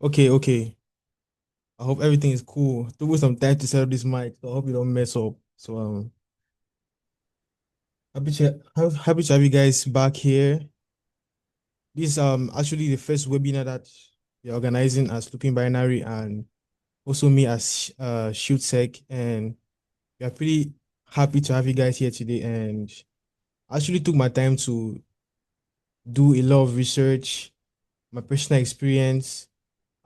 Okay, okay. I hope everything is cool. Took me some time to set up this mic, so I hope you don't mess up. So happy to have you guys back here. This actually the first webinar that we're organizing as Looping Binary and also me as ShieldSec, and we are pretty happy to have you guys here today. And I actually took my time to do a lot of research, my personal experience,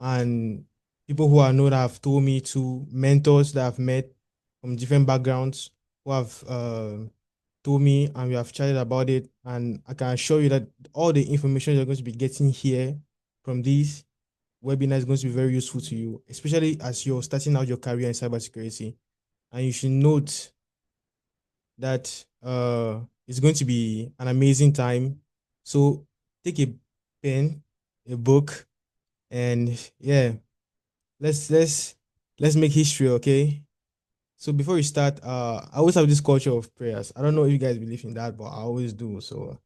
and people who I know that have told me to, mentors that I've met from different backgrounds who have told me, and we have chatted about it. And I can assure you that all the information you're going to be getting here from this webinar is going to be very useful to you, especially as you're starting out your career in cybersecurity. And you should note that it's going to be an amazing time. So take a pen, a book, and yeah, let's make history, okay? So before we start, I always have this culture of prayers. I don't know if you guys believe in that, but I always do. So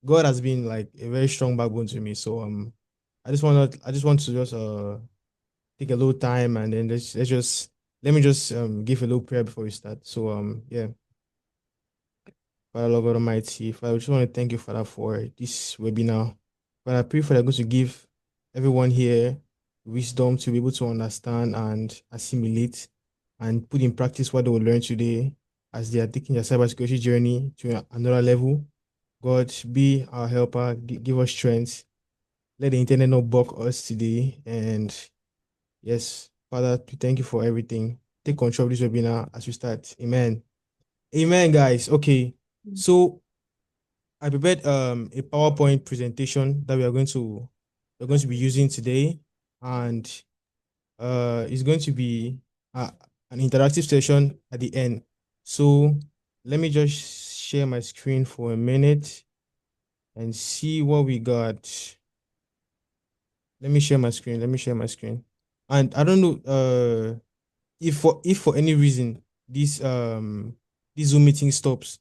God has been like a very strong backbone to me. So I just want to just take a little time, and then let me just give a little prayer before we start. So yeah. Father, Lord God Almighty, Father, we just want to thank you, Father, for this webinar. Father, I pray for that God to give everyone here wisdom to be able to understand and assimilate and put in practice what they will learn today as they are taking their cybersecurity journey to another level. God, be our helper, give us strength. Let the internet not block us today. And yes, Father, we thank you for everything. Take control of this webinar as we start. Amen. Amen, guys. Okay. So I prepared a PowerPoint presentation that we're going to be using today, and it's going to be uh, an interactive session at the end. So let me just share my screen for a minute and see what we got. Let me share my screen. Let me share my screen. And I don't know if for any reason this Zoom meeting stops,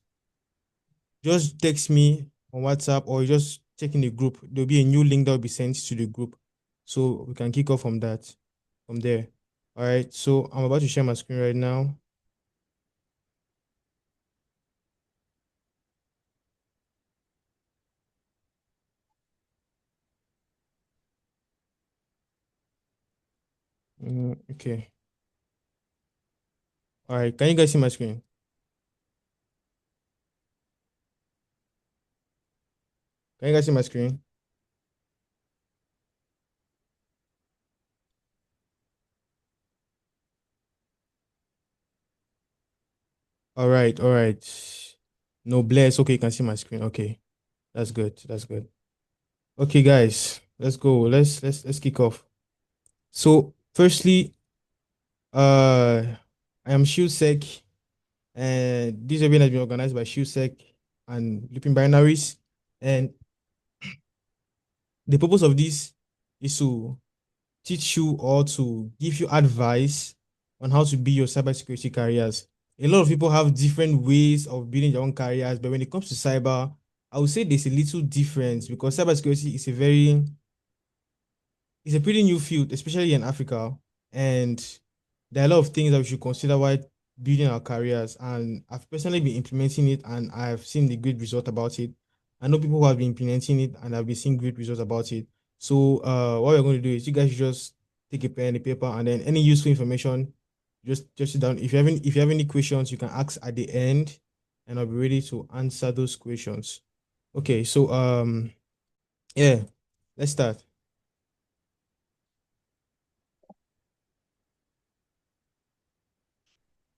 just text me on WhatsApp or just check in the group. There'll be a new link that will be sent to the group. So we can kick off from there. All right. So I'm about to share my screen right now. Okay. All right. Can you guys see my screen? Can you guys see my screen? All right. All right. No, bless. Okay, you can see my screen. Okay. That's good. That's good. Okay, guys. Let's go. Let's kick off. So firstly, I am ShieldSec. And this event has been organized by ShieldSec and Looping Binaries. And the purpose of this is to teach you or to give you advice on how to build your cybersecurity careers. A lot of people have different ways of building their own careers, but when it comes to cyber, I would say there's a little difference because cybersecurity is it's a pretty new field, especially in Africa. And there are a lot of things that we should consider while building our careers. And I've personally been implementing it and I've seen the great result about it. I know people who have been implementing it and I've been seeing great results about it. So what we're going to do is you guys should just take a pen, a paper, and then any useful information, just sit down. If you have any questions, you can ask at the end and I'll be ready to answer those questions. Okay, so yeah, let's start.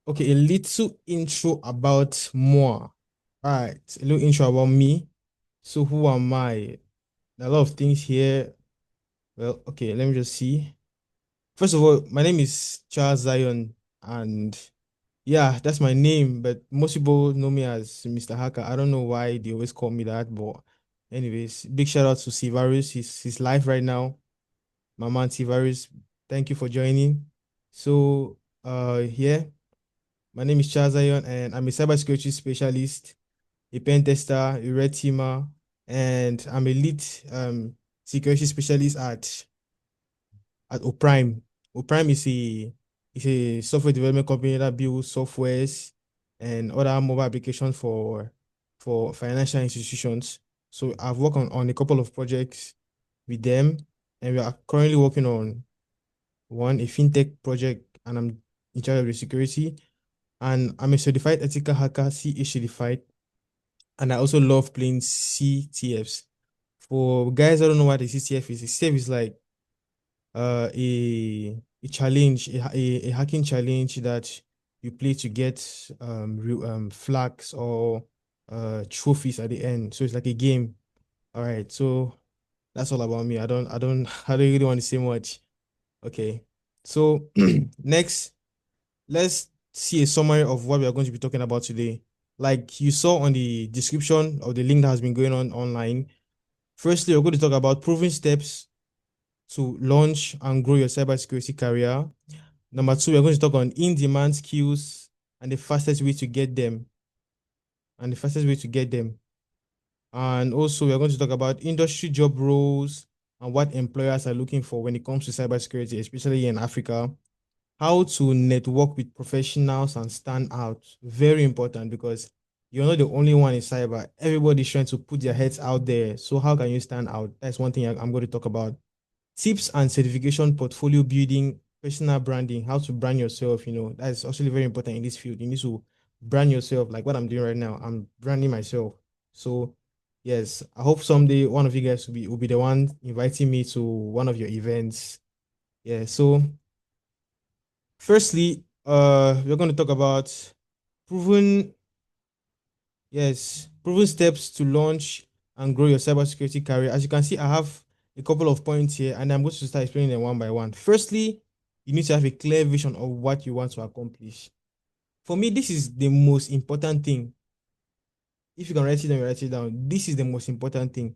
Okay, a little intro about more. All right, a little intro about me. So who am I? There are a lot of things here. Well, okay, let me just see. First of all, my name is Charles Zion, and yeah, that's my name, but most people know me as Mr. Hacker. I don't know why they always call me that, but anyways, big shout out to Sivarus. He's live right now. My man Sivarus, thank you for joining. So yeah, my name is Charles Zion, and I'm a cybersecurity specialist, a pen tester, a red teamer. and I'm a lead security specialist at Oprime. Oprime is a software development company that builds softwares and other mobile applications for financial institutions. So I've worked on a couple of projects with them, and we are currently working on a fintech project, and I'm in charge of the security. And I'm a certified ethical hacker, CA certified, and I also love playing CTFs. For guys that don't know what the CTF is, CTF is like a challenge, a hacking challenge that you play to get flags or trophies at the end. So it's like a game. All right, so that's all about me. I don't really want to say much. Okay, so next, let's see a summary of what we are going to be talking about today. Like you saw on the description of the link that has been going on online. Firstly, we're going to talk about proven steps to launch and grow your cybersecurity career. Number two, we're going to talk on in-demand skills and the fastest way to get them. And the fastest way to get them. And also, we're going to talk about industry job roles and what employers are looking for when it comes to cybersecurity, especially in Africa. How to network with professionals and stand out. Very important because you're not the only one in cyber. Everybody's trying to put their heads out there. So how can you stand out? That's one thing I'm going to talk about. Tips and certification, portfolio building, personal branding, how to brand yourself. That's actually very important in this field. You need to brand yourself, like what I'm doing right now. I'm branding myself. So yes, I hope someday one of you guys will be the one inviting me to one of your events. Yeah. So firstly, we're going to talk about proven, proven steps to launch and grow your cybersecurity career. As you can see, I have a couple of points here, and I'm going to start explaining them one by one. Firstly, you need to have a clear vision of what you want to accomplish. For me, this is the most important thing. If you can write it down, write it down. This is the most important thing.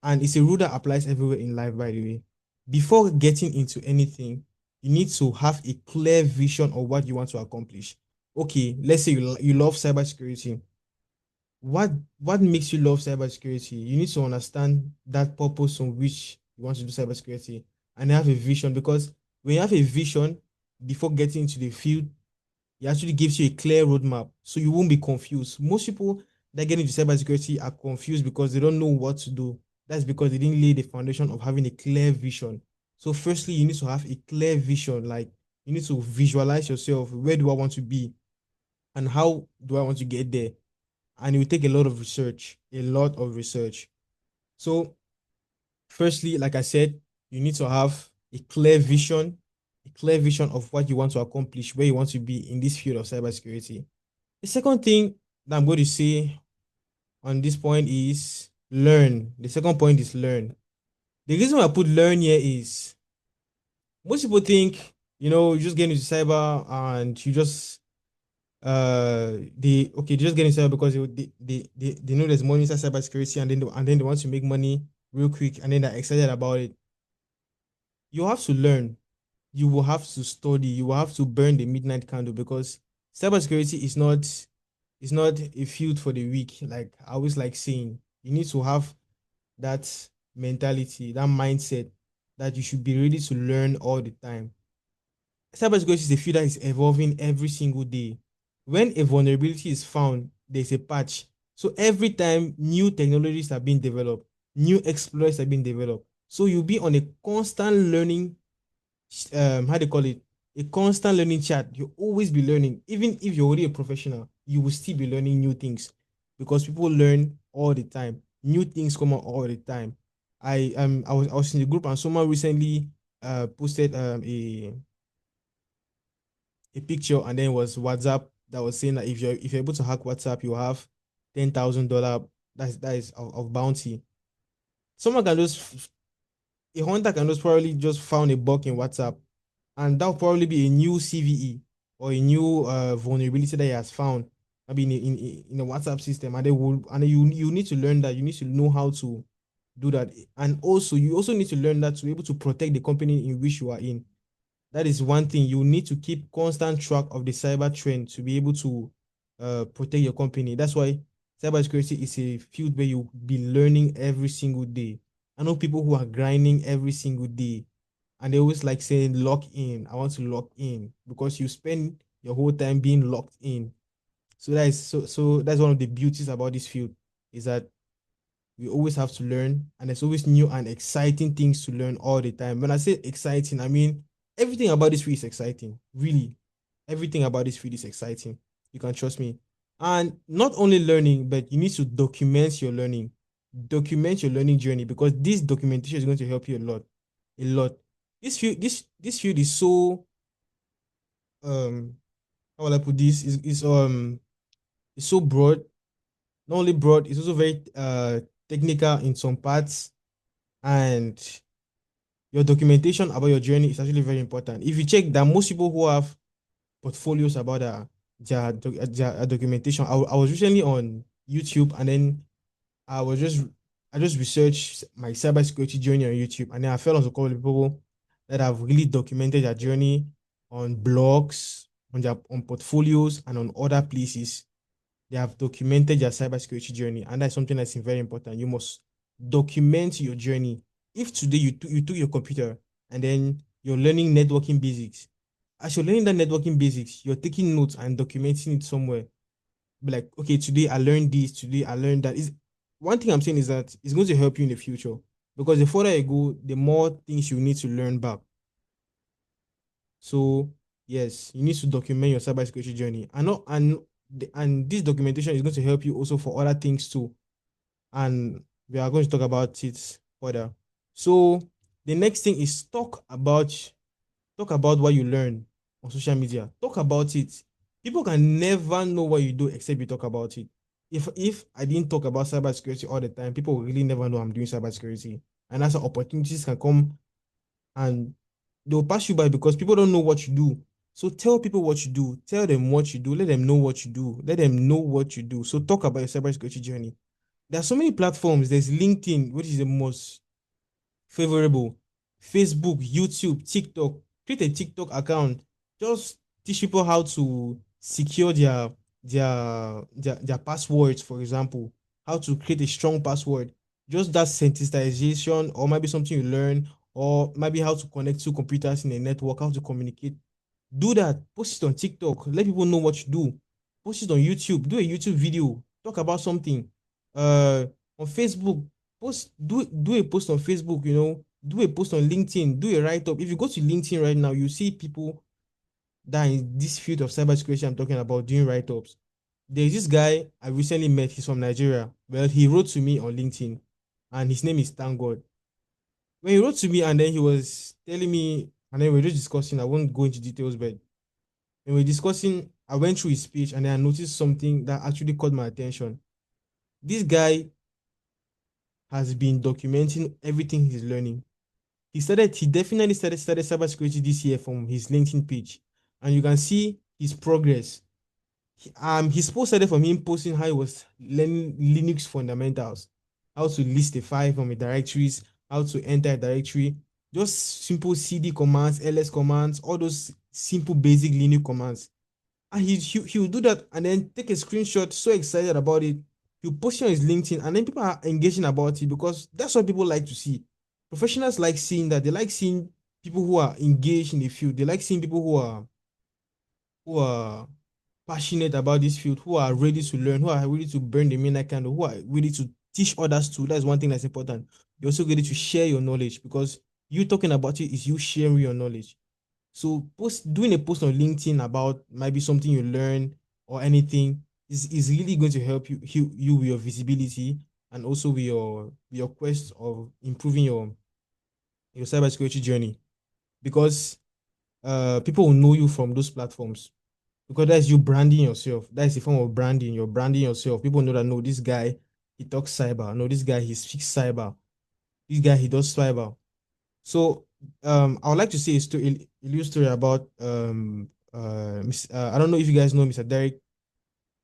And it's a rule that applies everywhere in life, by the way. Before getting into anything, you need to have a clear vision of what you want to accomplish. Okay, let's say you love cybersecurity. What makes you love cybersecurity? You need to understand that purpose on which you want to do cybersecurity and have a vision, because when you have a vision before getting into the field, it actually gives you a clear roadmap so you won't be confused. Most people that get into cybersecurity are confused because they don't know what to do. That's because they didn't lay the foundation of having a clear vision. So, firstly, you need to have a clear vision. Like, you need to visualize yourself. Where do I want to be? And how do I want to get there? And it will take a lot of research, a lot of research. So, firstly, like I said, you need to have a clear vision of what you want to accomplish, where you want to be in this field of cybersecurity. The second thing that I'm going to say on this point is learn. The second point is learn. The reason why I put learn here is most people think, you just get into cyber and you just they just get into cyber because they know there's money inside cybersecurity, and then they want to make money real quick, and then they're excited about it. You have to learn. You will have to study. You will have to burn the midnight candle, because cybersecurity is not a field for the weak. Like I always like saying, you need to have that mentality, that mindset that you should be ready to learn all the time. Cybersecurity is a field that is evolving every single day. When a vulnerability is found, there's a patch. So every time new technologies are being developed, new exploits are being developed. So you'll be on a constant learning, how do you call it, a constant learning chat. You always be learning. Even if you're already a professional, you will still be learning new things, because people learn all the time. New things come out all the time. I was in the group, and someone recently posted a picture, and then it was WhatsApp that was saying that if you're able to hack WhatsApp, you have $10,000. That is of bounty. Someone can just A hunter can just probably just found a bug in WhatsApp, and that will probably be a new CVE or a new vulnerability that he has found, maybe in a WhatsApp system, and they will and you need to learn that. You need to know how to do that, and also you also need to learn that to be able to protect the company in which you are in. That is one thing. You need to keep constant track of the cyber trend to be able to protect your company. That's why Cybersecurity is a field where you'll be learning every single day. I know people who are grinding every single day, and they always like saying lock in. I want to lock in because you spend your whole time being locked in. So that's one of the beauties about this field is that we always have to learn, and there's always new and exciting things to learn all the time. When I say exciting, I mean everything about this field is exciting. Really, everything about this field is exciting. You can trust me. And not only learning, but you need to document your learning. Document your learning journey because this documentation is going to help you a lot. A lot. This field is so how will I put this? Is it's so broad. Not only broad, it's also very technical in some parts, and your documentation about your journey is actually very important. If you check that most people who have portfolios about their documentation, I was recently on YouTube, and then I was just I just researched my cybersecurity journey on YouTube, and then I fell on a couple of people that have really documented their journey on blogs, on portfolios, and on other places. They have documented your cybersecurity journey, and that's something that's very important. You must document your journey. If today you took your computer and then you're learning networking basics, as you're learning that networking basics, you're taking notes and documenting it somewhere. Be like, okay, today I learned this, today I learned that. Is one thing I'm saying is that it's going to help you in the future because the further you go, the more things you need to learn back. So yes, you need to document your cybersecurity journey, and not and this documentation is going to help you also for other things too. And we are going to talk about it further. So the next thing is talk about what you learn on social media. Talk about it. People can never know what you do except you talk about it. If I didn't talk about cybersecurity all the time, people will really never know I'm doing cybersecurity. And that's how opportunities can come and they'll pass you by because people don't know what you do. So tell people what you do. Tell them what you do. Let them know what you do. Let them know what you do. So talk about your cybersecurity journey. There are so many platforms. There's LinkedIn, which is the most favorable. Facebook, YouTube, TikTok. Create a TikTok account. Just teach people how to secure their passwords, for example. How to create a strong password. Just that sensitization, or maybe something you learn, or maybe how to connect two computers in a network, how to communicate. Do that. Post it on TikTok. Let people know what you do. Post it on YouTube. Do a YouTube video. Talk about something. Uh, on Facebook, do a post on Facebook. Do a post on LinkedIn. Do a write up. If you go to LinkedIn right now, you see people that are in this field of cybersecurity I'm talking about doing write ups. There's this guy I recently met. He's from Nigeria. Well, he wrote to me on LinkedIn, and his name is Thank God. When he wrote to me, and then he was telling me, and then we were just discussing. I won't go into details, but when we were discussing, I went through his speech and then I noticed something that actually caught my attention. This guy has been documenting everything he's learning. He definitely started cybersecurity this year from his LinkedIn page. And you can see his progress. His post started from him posting how he was learning Linux fundamentals, how to list a file from a directories, how to enter a directory, just simple CD commands, ls commands, all those simple basic Linux commands. And he will do that and then take a screenshot, so excited about it. He'll post it on his LinkedIn, and then people are engaging about it because that's what people like to see. Professionals like seeing that. They like seeing people who are engaged in the field. They like seeing people who are passionate about this field, who are ready to learn, who are ready to burn the midnight candle, who are ready to teach others too. That's one thing that's important. You're also ready to share your knowledge because you talking about it is you sharing your knowledge. So doing a post on LinkedIn about maybe something you learn or anything is really going to help you with your visibility and also with your quest of improving your cybersecurity journey because people will know you from those platforms because that's you branding yourself. That's a form of branding. You're branding yourself. People know that no, this guy he talks cyber. No, this guy he speaks cyber. This guy he does cyber. So I would like to say a little story about I don't know if you guys know Mr. Derek,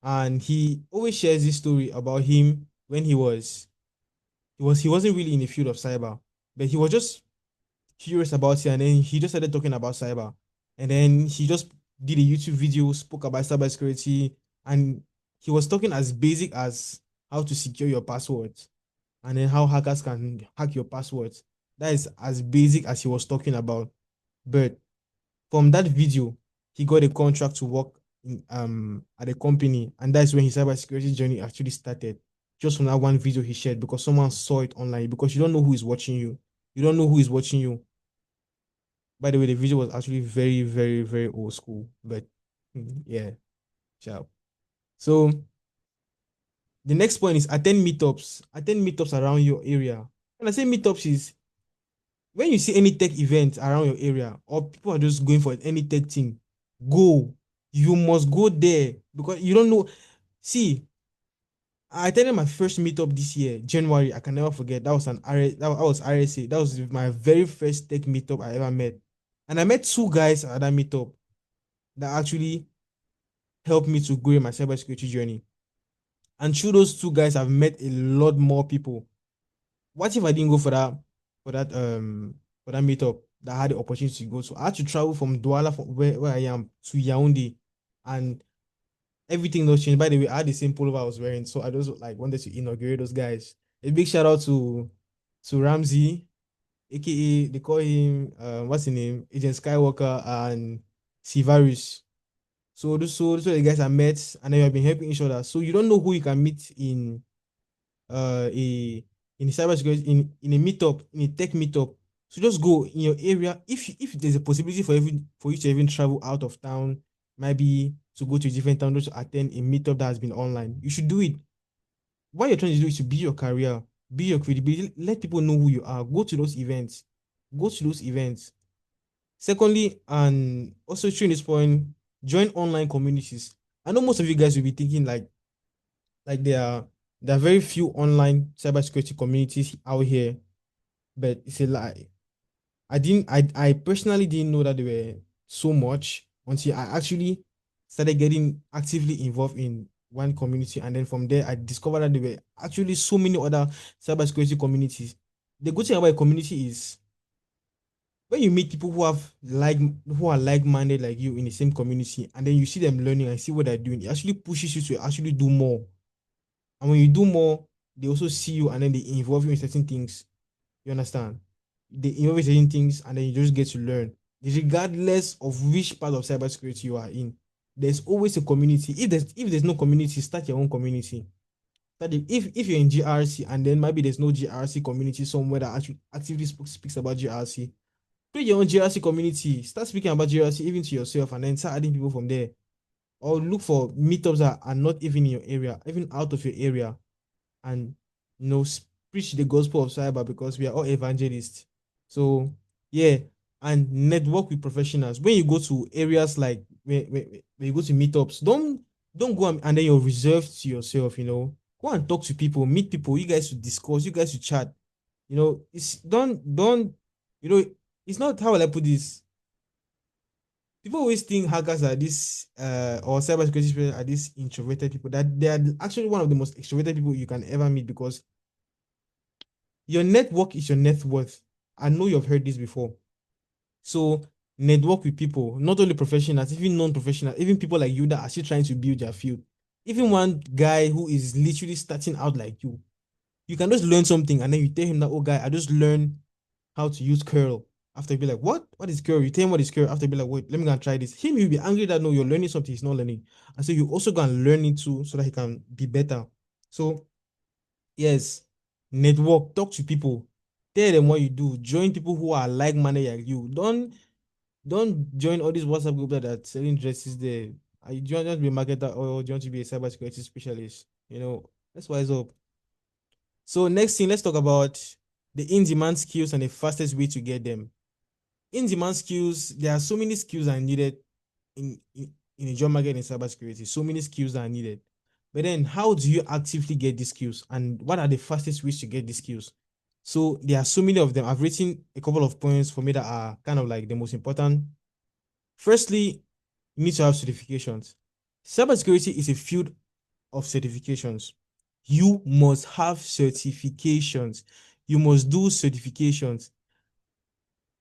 and he always shares this story about him when he wasn't really in the field of cyber, but he was just curious about it, and then he just started talking about cyber, and then he just did a YouTube video, spoke about cybersecurity, and he was talking as basic as how to secure your passwords, and then how hackers can hack your passwords. That is as basic as he was talking about. But from that video, he got a contract to work at a company, and that's when his cybersecurity journey actually started. Just from that one video he shared, because someone saw it online. Because you don't know who is watching you. You don't know who is watching you. By the way, the video was actually very, very, very old school. But yeah, ciao. So the next point is attend meetups. Attend meetups around your area. When I say meetups is when you see any tech event around your area, or people are just going for any tech thing, go. You must go there because you don't know. See, I attended my first meetup this year, January. I can never forget. That was that was RSA. That was my very first tech meetup I ever met. And I met two guys at that meetup that actually helped me to grow in my cybersecurity journey. And through those two guys, I've met a lot more people. What if I didn't go for that for that meetup that I had the opportunity to go? So I had to travel from Douala, from where I am, to Yaoundé, and everything those changed. By the way, I had the same pullover I was wearing, so I just like wanted to inaugurate those guys. A big shout out to Ramsey, aka they call him what's his name, Agent Skywalker, and Sivarus. So those are the guys I met, and then we have been helping each other. So you don't know who you can meet a in a cybersecurity in a meetup, in a tech meetup. So just go in your area. If there's a possibility for you to even travel out of town, maybe to go to a different town just to attend a meetup that has been online, you should do it. What you're trying to do is to build your career, build your credibility, let people know who you are. Go to those events. Go to those events. Secondly, and also during this point, join online communities. I know most of you guys will be thinking like there are very few online cybersecurity communities out here, but it's a lie. I personally didn't know that there were so much until I actually started getting actively involved in one community, and then from there I discovered that there were actually so many other cybersecurity communities. The good thing about a community is when you meet people who are like-minded like you in the same community, and then you see them learning and see what they're doing, it actually pushes you to actually do more. And when you do more, they also see you and then they involve you in certain things. You understand? They involve you in certain things and then you just get to learn. Regardless of which part of cybersecurity you are in, there's always a community. If there's no community, start your own community. If you're in GRC and then maybe there's no GRC community somewhere that actually actively speaks about GRC, create your own GRC community. Start speaking about GRC even to yourself and then start adding people from there. Or look for meetups that are not even in your area, even out of your area, and preach the gospel of cyber because we are all evangelists. So yeah, and network with professionals. When you go to areas like when you go to meetups, don't go and then you're reserved to yourself. Go and talk to people, meet people. You guys to discuss. You guys to chat. It's don't. You know, it's not how will I put this. People always think hackers are this or cybersecurity people are these introverted people. That they are actually one of the most extroverted people you can ever meet because your network is your net worth. I know you've heard this before. So network with people, not only professionals, even non-professionals, even people like you that are still trying to build their field. Even one guy who is literally starting out like you can just learn something and then you tell him that, oh guy, I just learned how to use curl. After you be like, what? What is curl? You tell him what is curl. After you be like, wait, let me go and try this. Him, you'll be angry that no, you're learning something he's not learning. And so you also go and learn it too so that he can be better. So yes, network, talk to people, tell them what you do, join people who are like-minded like you. Don't join all these WhatsApp groups that are selling dresses there. Do you want to be a marketer or do you want to be a cybersecurity specialist? That's wise up. So next thing, let's talk about the in-demand skills and the fastest way to get them. In-demand skills, there are so many skills that are needed in a job market in cybersecurity. So many skills that are needed. But then how do you actively get these skills? And what are the fastest ways to get these skills? So there are so many of them. I've written a couple of points for me that are kind of like the most important. Firstly, you need to have certifications. Cybersecurity is a field of certifications. You must have certifications. You must do certifications.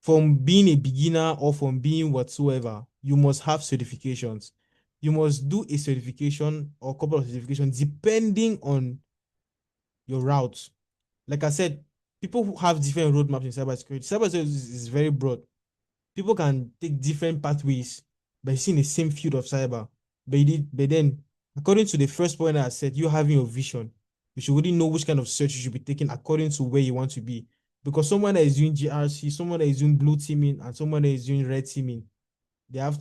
From being a beginner or from being whatsoever, you must have certifications. You must do a certification or a couple of certifications depending on your routes. Like I said, people who have different roadmaps in cybersecurity. Cybersecurity is very broad. People can take different pathways by seeing the same field of cyber. But then, according to the first point I said, you having your vision, you should really know which kind of search you should be taking according to where you want to be. Because someone that is doing GRC, someone that is doing blue teaming, and someone that is doing red teaming, they have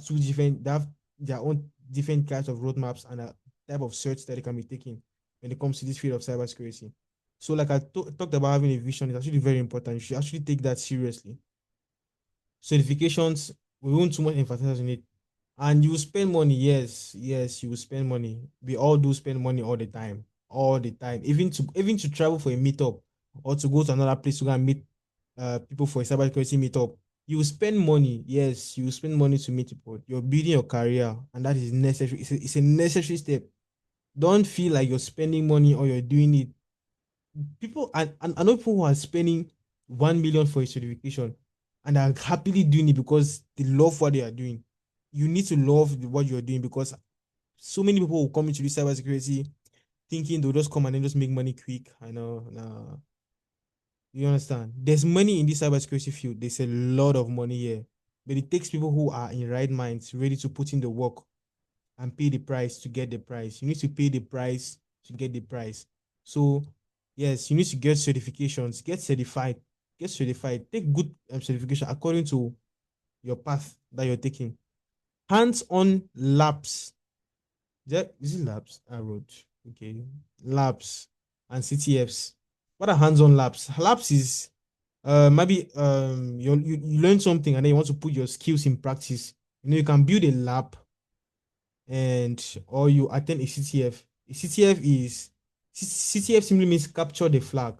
their own different kinds of roadmaps and a type of search that they can be taking when it comes to this field of cybersecurity. So, like talked about having a vision, is actually very important. You should actually take that seriously. Certifications, we won't too much emphasize on it. And you spend money, yes, you will spend money. We all do spend money all the time. Even to travel for a meetup or to go to another place to go and meet people for a cybersecurity meetup, you will spend money. Yes, you will spend money to meet people. You're building your career, and that is necessary. It's a necessary step. Don't feel like you're spending money or you're doing it. People and I know people who are spending 1 million for a certification and are happily doing it because they love what they are doing. You need to love what you're doing because so many people will come into this cybersecurity thinking they'll just come and then just make money quick. I know, nah. You understand? There's money in this cybersecurity field. There's a lot of money here. But it takes people who are in right minds, ready to put in the work and pay the price to get the price. You need to pay the price to get the price. So, yes, you need to get certifications, get certified, take good certification according to your path that you're taking. Hands-on labs. Is it labs? I wrote. Okay. Labs and CTFs. What are hands-on labs? Labs is maybe you learn something and then you want to put your skills in practice. You can build a lab and or you attend a CTF. A CTF is CTF simply means capture the flag.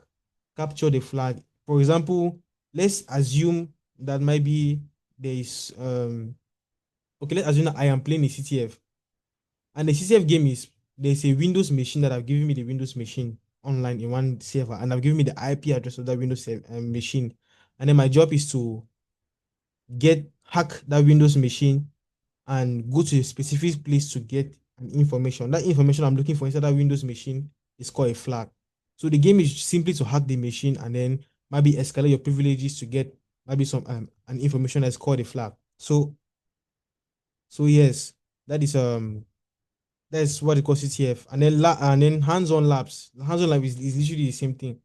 Capture the flag. For example, let's assume that maybe there is okay, let's assume that I am playing a CTF. And the CTF game is there's a Windows machine that have given me the Windows machine online in one server, and I've given me the IP address of that Windows machine. And then my job is to hack that Windows machine and go to a specific place to get an information. That information I'm looking for inside that Windows machine is called a flag. So the game is simply to hack the machine and then maybe escalate your privileges to get maybe some an information that's called a flag. So yes, that is that's what it calls CTF. And then hands-on labs. Hands-on lab is literally the same thing.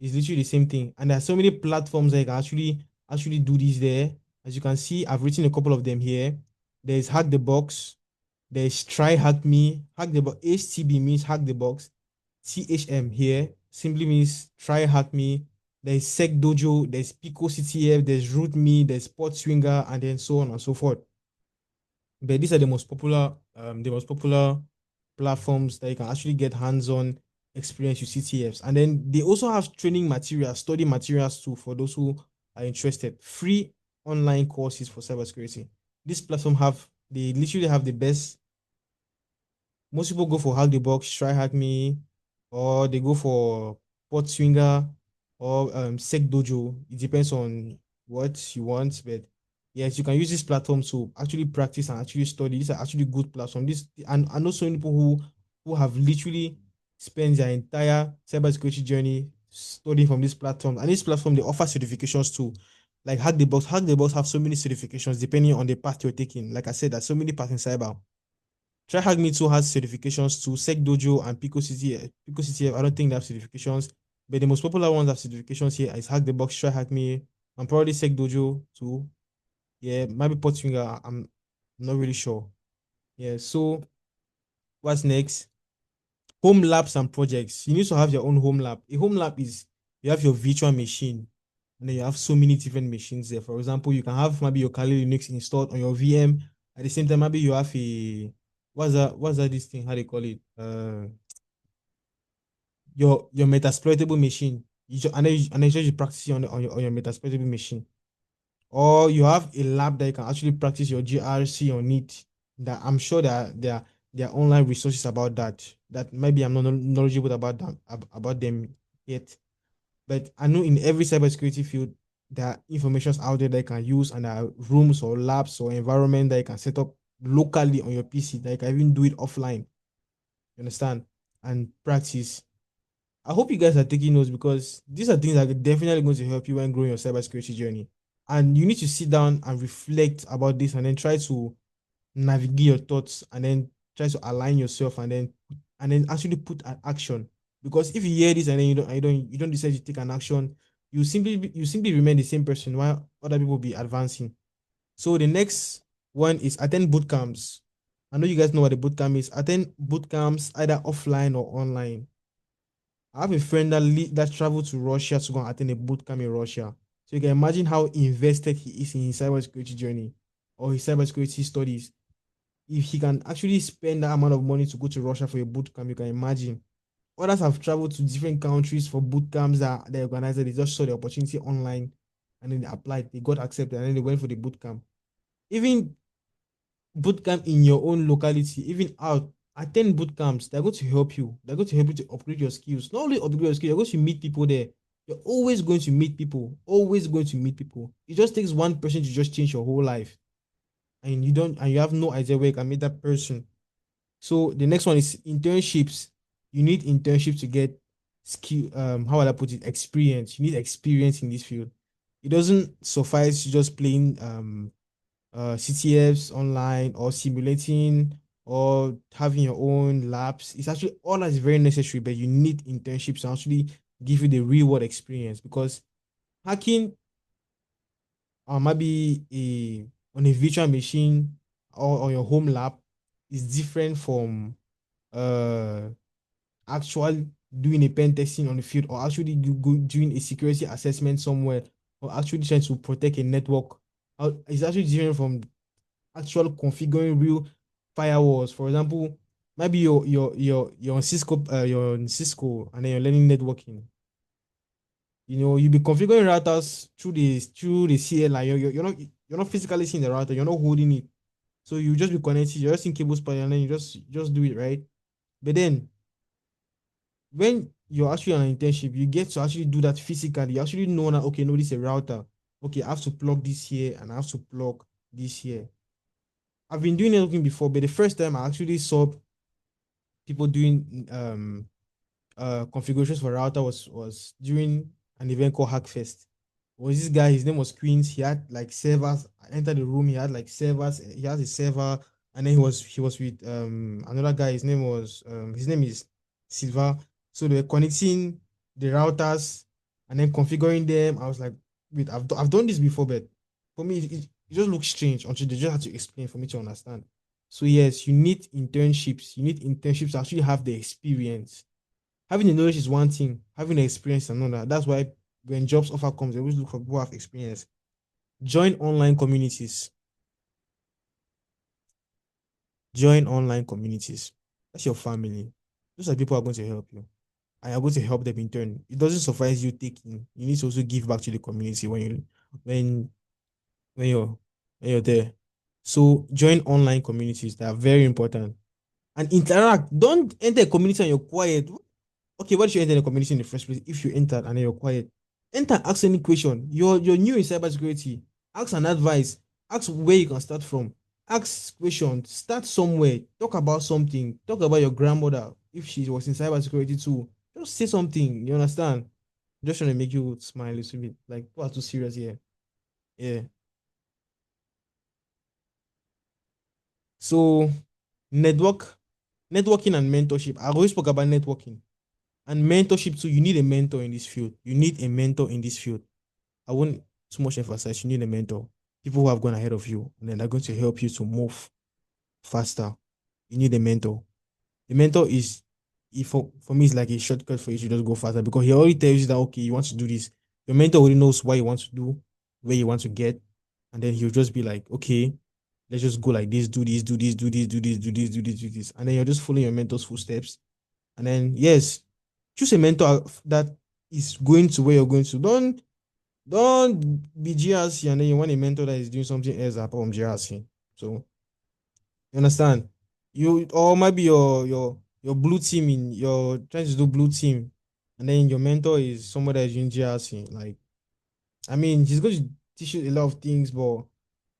It's literally the same thing. And there are so many platforms that you can actually do this there. As you can see, I've written a couple of them here. There's Hack the Box. There's Try Hack Me. Hack the Box. HTB means Hack the Box. THM here simply means Try Hack Me. There's Sec Dojo. There's Pico CTF. There's Root Me. There's Spot Swinger, and then so on and so forth. But these are the most popular platforms that you can actually get hands-on experience with CTFs. And then they also have training materials, study materials too for those who are interested. Free online courses for cybersecurity. This platform they literally have the best. Most people go for Hack the Box, Try Hack Me, or they go for Port Swinger or Sec Dojo. It depends on what you want, but yes, you can use this platform to actually practice and actually study. These are actually good platforms. And I know so many people who have literally spent their entire cybersecurity journey studying from this platform. And this platform they offer certifications too. Like Hack the Box. Hack the Box have so many certifications depending on the path you're taking. Like I said, there's so many paths in cyber. TryHack Me too has certifications too. Sec Dojo and Pico City. Pico CTF, I don't think they have certifications, but the most popular ones have certifications here is Hack the Box, TryHack Me, and probably Sec Dojo too. Yeah, maybe Potfinger. I'm not really sure. Yeah, so what's next? Home labs and projects. You need to have your own home lab. A home lab is you have your virtual machine, and then you have so many different machines there. For example, you can have maybe your Kali Linux installed on your VM. At the same time, maybe you have a what's that this thing? How they call it? Your metasploitable machine. And then you practice on your metasploitable machine. Or you have a lab that you can actually practice your GRC on it. That I'm sure that there are online resources about that. That maybe I'm not knowledgeable about them yet. But I know in every cybersecurity field, there are informations out there that you can use, and there are rooms or labs or environment that you can set up locally on your PC that you can even do it offline. You understand? And practice. I hope you guys are taking notes because these are things that are definitely going to help you when growing your cybersecurity journey. And you need to sit down and reflect about this and then try to navigate your thoughts and then try to align yourself and then actually put an action. Because if you hear this and then you don't decide to take an action, you simply remain the same person while other people be advancing. So the next one is attend boot camps. I know you guys know what a boot camp is. Attend boot camps either offline or online. I have a friend that traveled to Russia to go and attend a boot camp in Russia. So you can imagine how invested he is in his cybersecurity journey or his cybersecurity studies. If he can actually spend that amount of money to go to Russia for a boot camp, you can imagine. Others have traveled to different countries for boot camps that they organized. They just saw the opportunity online and then they applied. They got accepted and then they went for the boot camp. Even boot camp in your own locality, even out, attend boot camps. They're going to help you. They're going to help you to upgrade your skills. Not only upgrade your skills, you're going to meet people there. You're always going to meet people. Always going to meet people. It just takes one person to just change your whole life, and you have no idea where you can meet that person. So the next one is internships. You need internships to get skill. How would I put it? Experience. You need experience in this field. It doesn't suffice just playing CTFs online or simulating or having your own labs. It's actually all that is very necessary, but you need internships to actually give you the real world experience because hacking maybe on a virtual machine or on your home lab is different from uh actual doing a pen testing on the field or actually doing a security assessment somewhere or actually trying to protect a network. It's actually different from actual configuring real firewalls. For example, maybe you're on Cisco and then you're learning networking. You'll be configuring routers through the CLI. You're not physically seeing the router, you're not holding it. So you just be connected, you're just in cable span and then you just do it, right? But then when you're actually on an internship, you get to actually do that physically. You actually know that okay, no, this is a router. Okay, I have to plug this here and I have to plug this here. I've been doing networking before, but the first time I actually saw people doing configurations for router was during an event called Hackfest. Was this guy? His name was Queens. He had like servers. I entered the room. He had like servers. He has a server, and then he was with another guy. His name is Silva. So they were connecting the routers and then configuring them. I was like, wait, I've done this before, but for me it just looks strange until they just had to explain for me to understand. So yes, you need internships. You need internships to actually have the experience. Having the knowledge is one thing, having the experience is another. That's why when jobs offer comes, they always look for people who have experience. Join online communities. Join online communities. That's your family. Those are people who are going to help you. And you're going to help them in turn. It doesn't suffice you taking. You need to also give back to the community when when you're when you're there. So join online communities that are very important. And interact. Don't enter a community and you're quiet. Okay, why did you enter the community in the first place if you entered and then you're quiet? Enter, ask any question. You're new in cybersecurity. Ask an advice. Ask where you can start from. Ask questions. Start somewhere. Talk about something. Talk about your grandmother if she was in cybersecurity too. Just say something. You understand? Just trying to make you smile a little bit. Like, people are too serious here. Yeah. So network, networking and mentorship. I always spoke about networking. And mentorship too, you need a mentor in this field. You need a mentor in this field. I won't too much emphasize, you need a mentor. People who have gone ahead of you, and then they're going to help you to move faster. You need a mentor. The mentor is, if for me, it's like a shortcut for you to just go faster because he already tells you that, okay, you want to do this. Your mentor already knows what you want to do, where you want to get, and then he'll just be like, okay, let's just go like this, do this, do this, do this, do this, do this, do this, do this. And then you're just following your mentor's footsteps. And then, yes, choose a mentor that is going to where you're going to. Don't be GRC and then you want a mentor that is doing something else apart from GRC. So you understand? You or maybe your blue team in you're trying to do blue team, and then your mentor is someone that is doing GRC. Like, I mean, he's going to teach you a lot of things, but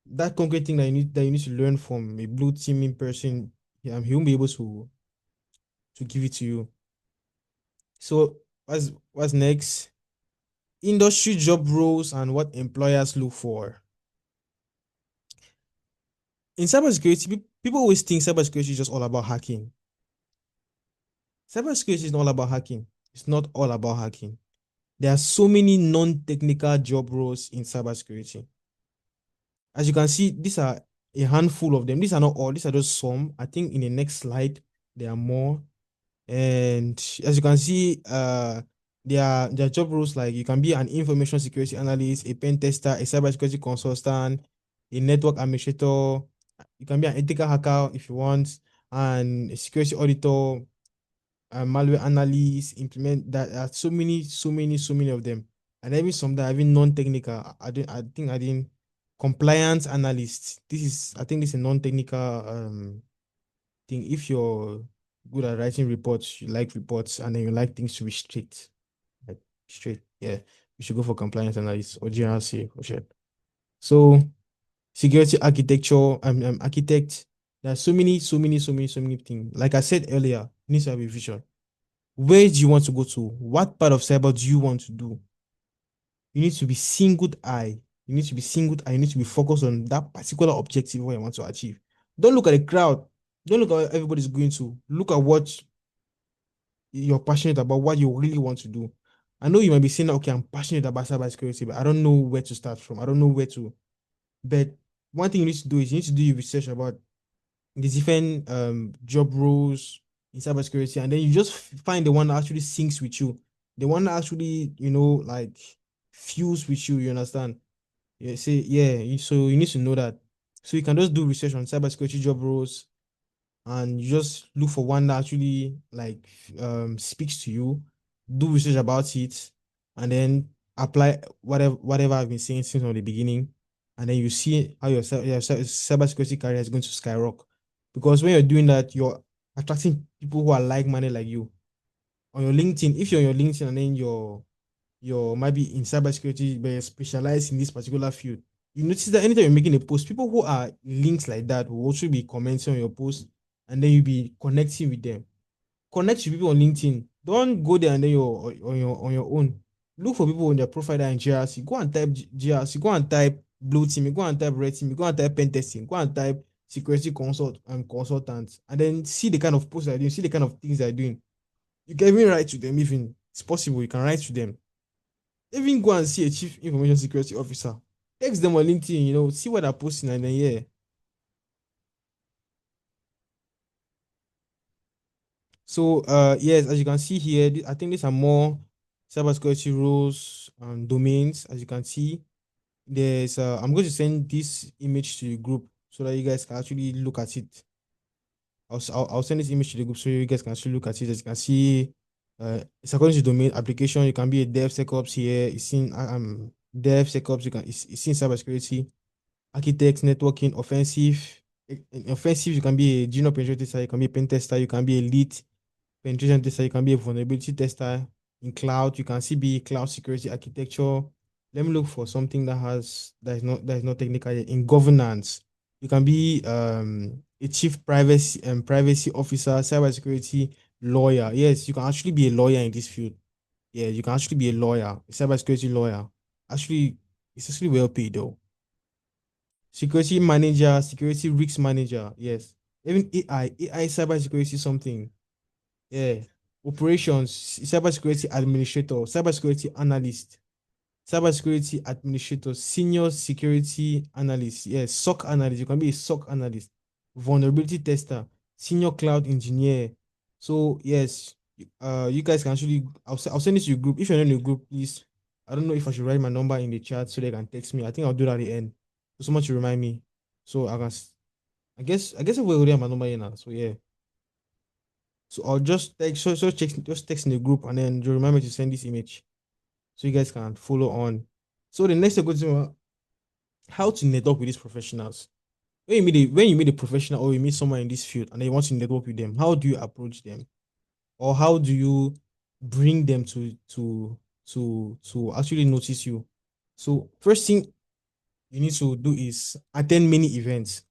that concrete thing that you need to learn from a blue team in person, he won't be able to give it to you. So What's next? Industry job roles and what employers look for. In cybersecurity, people always think cybersecurity is just all about hacking. Cybersecurity is not all about hacking. It's not all about hacking. There are so many non-technical job roles in cybersecurity. As you can see, these are a handful of them. These are not all, these are just some. I think in the next slide, there are more. And as you can see, there are job roles like you can be an information security analyst, a pen tester, a cybersecurity consultant, a network administrator. You can be an ethical hacker if you want, and a security auditor, malware analyst, implement that. There are so many of them. And even some that are even non-technical. I didn't compliance analyst. I think this is a non-technical thing. If you're good at writing reports, you like reports, and then you like things to be straight, like straight, yeah, you should go for compliance analyst or GRC for sure. So security architecture, architect. There's so many things. Like I said earlier, you need to have a vision. Where do you want to go to? What part of cyber do you want to do? You need to be singled eye. You need to be singled eye. You need to be focused on that particular objective what you want to achieve. Don't look at the crowd. Don't look at what everybody's going to. Look at what you're passionate about, what you really want to do. I know you might be saying, okay, I'm passionate about cybersecurity, but I don't know where to start from. I don't know where to. But one thing you need to do is you need to do your research about the different job roles in cybersecurity, and then you just find the one that actually syncs with you, the one that actually like fuse with you. You understand? Yeah, say yeah. So you need to know that. So you can just do research on cybersecurity job roles, and you just look for one that actually like speaks to you. Do research about it, and then apply whatever I've been saying since from the beginning, and then you see how your cybersecurity career is going to skyrocket. Because when you're doing that, you're attracting people who are like-minded like you. On your LinkedIn, if you're on your LinkedIn and then you're might be in cybersecurity, but you're specialized in this particular field, you notice that anytime you're making a post, people who are links like that will also be commenting on your post, and then you'll be connecting with them. Connect with people on LinkedIn. Don't go there and then you're on your own. Look for people on their profile that are in GRC. Go and type GRC. Go and type blue team. Go and type red team. Go and type pen testing. Go and type security consultants. And then see the kind of posts they're doing. See the kind of things they're doing. You can even write to them. Even it's possible, you can write to them. Even go and see a chief information security officer. Text them on LinkedIn. See what they're posting, and then yeah. So, yes, as you can see here, I think these are more cybersecurity rules and domains. As you can see, I'm going to send this image to the group so that you guys can actually look at it. I'll send this image to the group so you guys can actually look at it. As you can see, it's according to domain application. You can be a DevSecOps here. It's in DevSecOps. It's in cybersecurity, architects, networking, offensive. In offensive, you can be a junior penetration tester. You can be a pen tester. You can be a lead penetration tester. You can be a vulnerability tester. In cloud, you can see be cloud security architecture. Let me look for something that is not technical yet. In governance, you can be a chief privacy officer, cybersecurity lawyer. Yes, you can actually be a lawyer in this field. Yeah, you can actually be a lawyer, a cybersecurity lawyer. Actually, it's actually well paid though. Security manager, security risk manager. Yes. Even AI cybersecurity something. Yeah. Operations, cybersecurity administrator, cybersecurity analyst, cybersecurity administrator, senior security analyst. Yes, SOC analyst. You can be a SOC analyst, vulnerability tester, senior cloud engineer. So yes, you guys can actually. I'll send this to your group. If you're not in the group, please. I don't know if I should write my number in the chat so they can text me. I think I'll do that at the end. So much to remind me. So I guess I will already have my number here now. So yeah. So I'll just text just text in the group, and then you remind me to send this image so you guys can follow on. So the next question is how to network with these professionals. When you meet a professional or you meet someone in this field and then you want to network with them, how do you approach them? Or how do you bring them to actually notice you? So first thing you need to do is attend many events.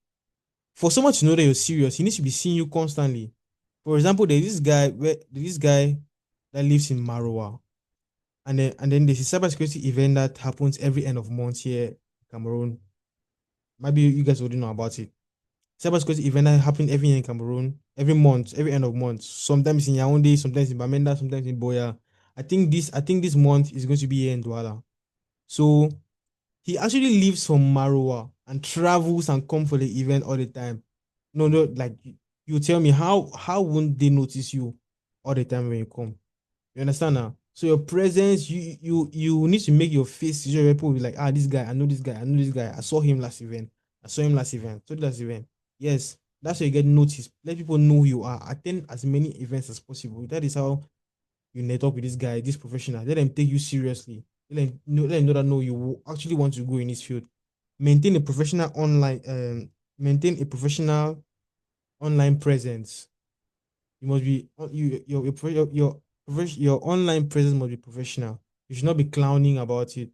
For someone to know that you're serious, he needs to be seeing you constantly. For example, there's this guy that lives in Maroa. And then there's a cybersecurity event that happens every end of month here in Cameroon. Maybe you guys already know about it. Cybersecurity event that happen every year in Cameroon, every month, every end of month. Sometimes in Yaoundé, sometimes in Bamenda, sometimes in Boya. I think this month is going to be here in Douala. So he actually leaves from Maroa and travels and come for the event all the time. No, no, like you tell me how won't they notice you all the time when you come? You understand now? So your presence, you need to make your face sure people will be like, this guy, I know this guy, I know this guy. I saw him last event. I saw him last event. So last event. Yes, that's how you get noticed. Let people know who you are. Attend as many events as possible. That is how you network with this guy, this professional. Let them take you seriously. Let them know that no, you actually want to go in this field. Maintain a professional online, maintain a professional online presence. You must be your online presence must be professional. You should not be clowning about it.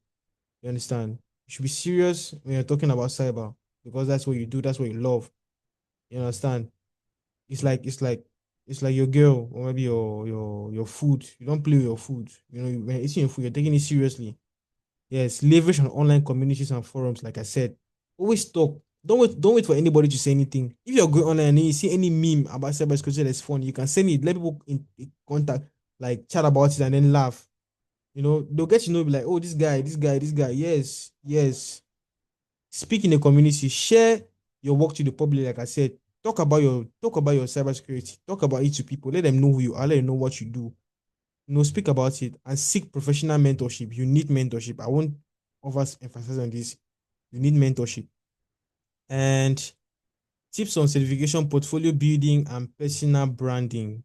You understand? You should be serious when you're talking about cyber because that's what you do. That's what you love. You understand? It's like your girl or maybe your food. You don't play with your food. When you're eating your food, you're taking it seriously. Yes, leverage on online communities and forums, like I said. Always talk. Don't wait for anybody to say anything. If you're going online and you see any meme about cybersecurity that's fun, you can send it, let people in contact, like chat about it and then laugh. They'll get to know, be like, oh, this guy, this guy, this guy. Yes, yes. Speak in the community, share your work to the public, like I said. Talk about your cybersecurity. Talk about it to people. Let them know who you are, let them know what you do. Speak about it and seek professional mentorship. You need mentorship. I won't emphasize on this. You need mentorship. And tips on certification, portfolio building, and personal branding.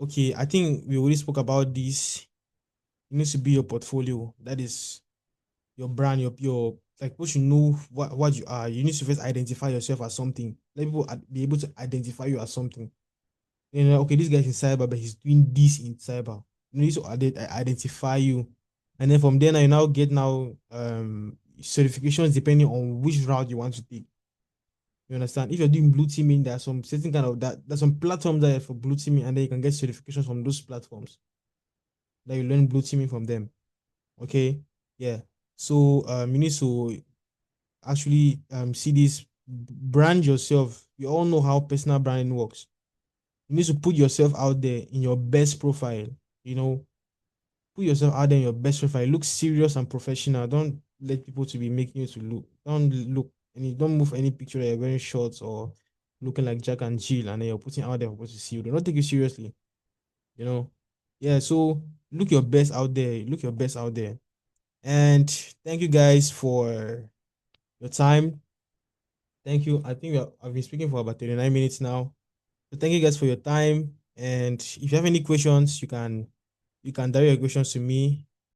Okay, I think we already spoke about this. It needs to be your portfolio. That is your brand, your like what you know what you are. You need to first identify yourself as something. Let people be able to identify you as something. Okay, this guy's in cyber, but he's doing this in cyber. You need to identify you, and then from there now you now get certifications depending on which route you want to take. You understand? If you're doing blue teaming, there's some certain kind of that. There's some platforms there for blue teaming, and then you can get certifications from those platforms. That you learn blue teaming from them. Okay, yeah. So you need to actually see this, brand yourself. You all know how personal branding works. You need to put yourself out there in your best profile. You know, put yourself out there in your best profile. Look serious and professional. Don't let people to be making you to look. Don't look any. Don't move any picture that you're wearing shorts or looking like Jack and Jill, and then you're putting out there for people to see you. Do not take you seriously. You know. Yeah. So look your best out there. Look your best out there. And thank you guys for your time. Thank you. I think I've been speaking for about 39 minutes now. So thank you guys for your time. And if you have any questions, you can direct your questions to me